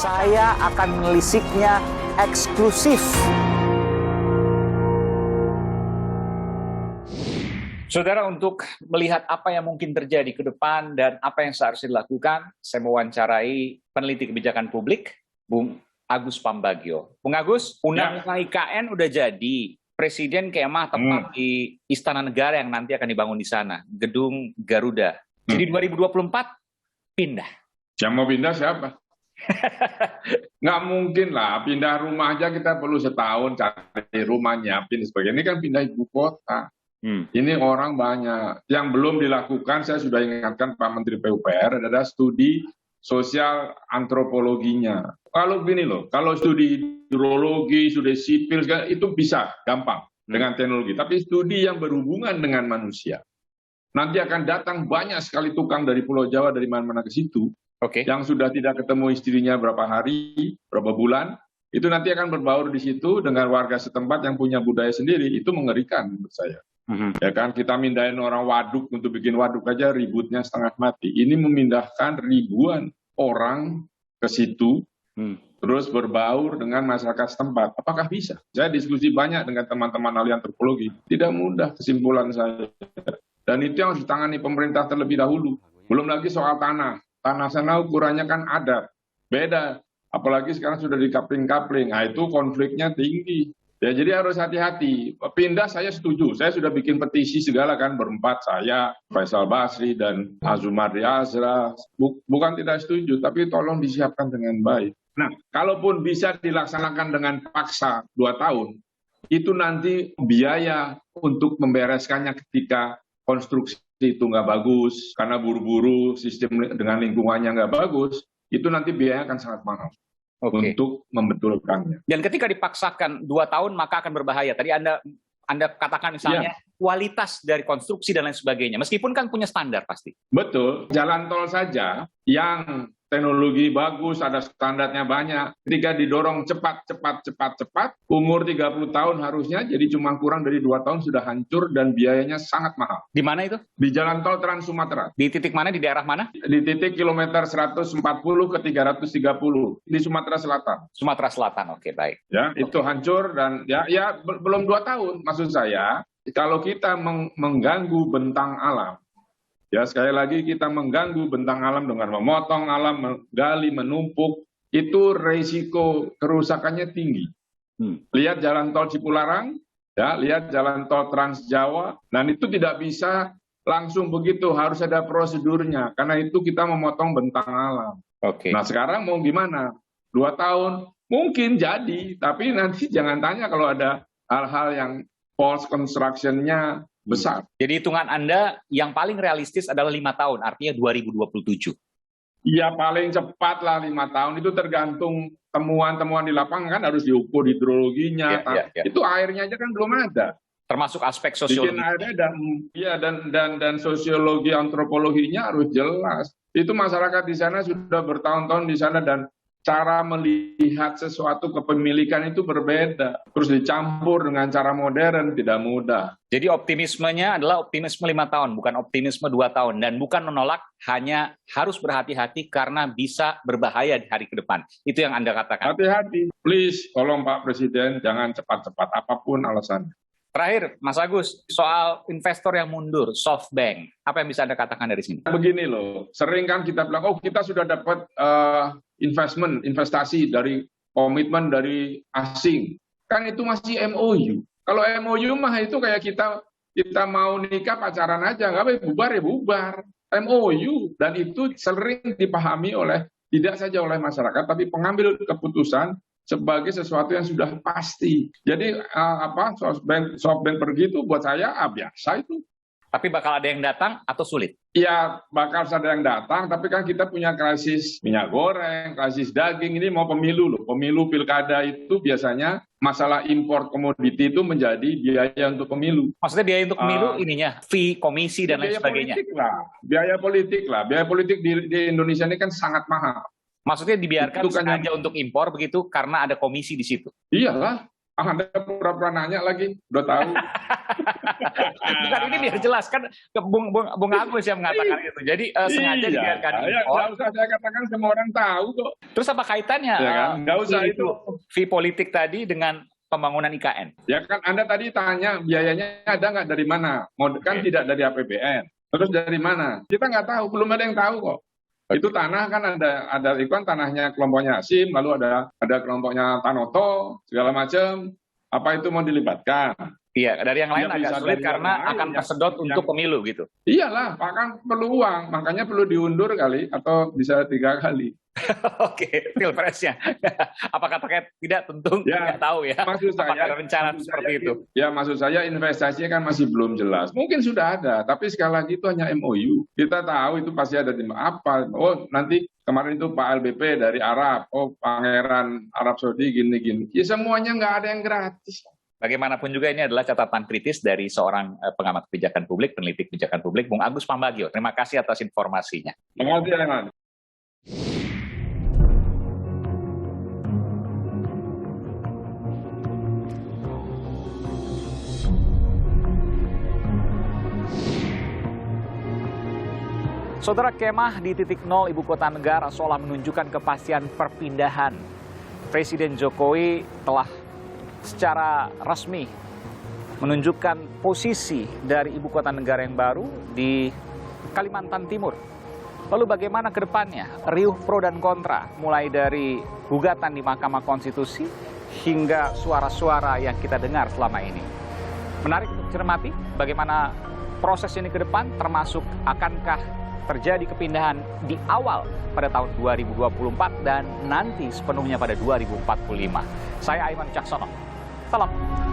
Saya akan menelisiknya eksklusif. Saudara, untuk melihat apa yang mungkin terjadi ke depan dan apa yang seharusnya dilakukan, saya mewawancarai peneliti kebijakan publik, Bung Agus Pambagio. Bung Agus, undang-undang IKN udah jadi. Presiden kemah tepat di Istana Negara yang nanti akan dibangun di sana, Gedung Garuda. Jadi 2024 pindah. Yang mau pindah siapa? Nggak mungkin lah, pindah rumah aja kita perlu setahun cari rumah, nyiapin sebagainya. Ini kan pindah ibu kota. Ini orang banyak. Yang belum dilakukan, saya sudah ingatkan Pak Menteri PUPR, adalah studi sosial antropologinya. Kalau gini loh, kalau studi hidrologi, studi sipil, itu bisa, gampang dengan teknologi. Tapi studi yang berhubungan dengan manusia. Nanti akan datang banyak sekali tukang dari Pulau Jawa, dari mana-mana ke situ. Yang sudah tidak ketemu istrinya berapa hari, berapa bulan, itu nanti akan berbaur di situ dengan warga setempat yang punya budaya sendiri. Itu mengerikan menurut saya. Ya kan, kita mindahin orang waduk untuk bikin waduk aja ributnya setengah mati. Ini memindahkan ribuan orang ke situ, terus berbaur dengan masyarakat setempat. Apakah bisa? Saya diskusi banyak dengan teman-teman ahli antropologi. Tidak mudah kesimpulan saya. Dan itu yang harus ditangani pemerintah terlebih dahulu. Belum lagi soal tanah. Tanah sana ukurannya kan adat. Beda. Apalagi sekarang sudah dikapling-kapling. Nah, itu konfliknya tinggi. Ya, jadi harus hati-hati. Pindah saya setuju. Saya sudah bikin petisi segala kan, berempat, saya, Faisal Basri, dan Azumardi Azra. Bukan tidak setuju, tapi tolong disiapkan dengan baik. Nah, kalaupun bisa dilaksanakan dengan paksa 2 tahun, itu nanti biaya untuk membereskannya ketika konstruksi itu nggak bagus, karena buru-buru, sistem dengan lingkungannya nggak bagus, itu nanti biayanya akan sangat mahal. Untuk membetulkannya. Dan ketika dipaksakan 2 tahun maka akan berbahaya. Tadi Anda katakan misalnya kualitas dari konstruksi dan lain sebagainya. Meskipun kan punya standar pasti. Betul. Jalan tol saja yang teknologi bagus, ada standarnya banyak. Ketika didorong cepat, umur 30 tahun harusnya jadi cuma kurang dari 2 tahun sudah hancur dan biayanya sangat mahal. Di mana itu? Di jalan tol Trans Sumatera. Di titik mana? Di daerah mana? Di titik kilometer 140 ke 330 di Sumatera Selatan. Sumatera Selatan, oke, baik. Ya, itu hancur dan ya belum 2 tahun. Maksud saya, kalau kita mengganggu bentang alam, ya sekali lagi kita mengganggu bentang alam dengan memotong alam, menggali, menumpuk, itu risiko kerusakannya tinggi. Lihat jalan tol Cipularang, ya, lihat jalan tol Trans Jawa, dan itu tidak bisa langsung begitu, harus ada prosedurnya, karena itu kita memotong bentang alam. Nah sekarang mau gimana? 2 tahun, mungkin jadi, tapi nanti jangan tanya kalau ada hal-hal yang false construction-nya besar. Jadi hitungan Anda yang paling realistis adalah 5 tahun, artinya 2027. Ya paling cepat lah 5 tahun, itu tergantung temuan-temuan di lapangan kan harus diukur hidrologinya. Itu airnya aja kan belum ada. Termasuk aspek sosiologi. Bikin airnya dan sosiologi antropologinya harus jelas. Itu masyarakat di sana sudah bertahun-tahun di sana dan cara melihat sesuatu kepemilikan itu berbeda. Terus dicampur dengan cara modern, tidak mudah. Jadi optimismenya adalah optimisme 5 tahun, bukan optimisme 2 tahun. Dan bukan menolak, hanya harus berhati-hati karena bisa berbahaya di hari ke depan. Itu yang Anda katakan. Hati-hati. Please, tolong Pak Presiden, jangan cepat-cepat apapun alasannya. Terakhir, Mas Agus, soal investor yang mundur, SoftBank. Apa yang bisa Anda katakan dari sini? Begini loh, sering kan kita bilang, oh kita sudah dapat investasi dari komitmen dari asing. Kan itu masih MOU. Kalau MOU mah itu kayak kita mau nikah pacaran aja, nggak boleh bubar ya bubar. MOU, dan itu sering dipahami tidak saja oleh masyarakat, tapi pengambil keputusan sebagai sesuatu yang sudah pasti. Jadi SoftBank pergi itu buat saya biasa itu. Tapi bakal ada yang datang atau sulit? Ya bakal ada yang datang, tapi kan kita punya krisis minyak goreng, krisis daging, ini mau pemilu loh. Pemilu pilkada itu biasanya masalah impor komoditi itu menjadi biaya untuk pemilu. Maksudnya biaya untuk pemilu ininya, fee, komisi, dan lain sebagainya? Biaya politik lah. Biaya politik di Indonesia ini kan sangat mahal. Maksudnya dibiarkan sengaja untuk impor begitu karena ada komisi di situ? Iyalah. Anda pura-pura nanya lagi, udah tahu. Bukan, ini biar jelas kan Bung Agus yang mengatakan itu. Jadi sengaja dibiarkan Ya, impor. nggak usah saya katakan semua orang tahu kok. Terus apa kaitannya Ya kan? Nggak usah itu. fee politik tadi dengan pembangunan IKN? Ya kan Anda tadi tanya biayanya ada nggak dari mana? Kan tidak dari APBN. Terus dari mana? Kita nggak tahu, belum ada yang tahu kok. Itu tanah kan ada itu kan tanahnya kelompoknya Hasim, lalu ada kelompoknya Tanoto, segala macam. Apa itu mau dilibatkan? Iya, dari yang lain Ya, agak bisa sulit dari karena yang lain, akan tersedot untuk pemilu gitu. Iyalah, Pak, kan perlu uang, makanya perlu diundur kali atau bisa 3 kali. Oke, pilpresnya. Apakah terkait tidak tentu Ya, nggak tahu ya. Maksud Apakah saya ada rencana seperti itu? Ya, maksud saya investasinya kan masih belum jelas. Mungkin sudah ada, tapi sekali lagi itu hanya MOU. Kita tahu itu pasti ada di apa. Oh, nanti kemarin itu Pak LBP dari Arab. Oh, Pangeran Arab Saudi gini-gini. Ya semuanya nggak ada yang gratis. Bagaimanapun juga ini adalah catatan kritis dari seorang pengamat kebijakan publik, peneliti kebijakan publik, Bung Agus Pambagio. Terima kasih atas informasinya. Terima kasih, Renan. Saudara, kemah di titik nol ibu kota negara seolah menunjukkan kepastian perpindahan. Presiden Jokowi telah secara resmi menunjukkan posisi dari ibu kota negara yang baru di Kalimantan Timur. Lalu bagaimana ke depannya? Riuh pro dan kontra, mulai dari gugatan di Mahkamah Konstitusi hingga suara-suara yang kita dengar selama ini. Menarik untuk cermati bagaimana proses ini ke depan, termasuk akankah terjadi kepindahan di awal pada tahun 2024 dan nanti sepenuhnya pada 2045. Saya Aiman Caksono. Salam.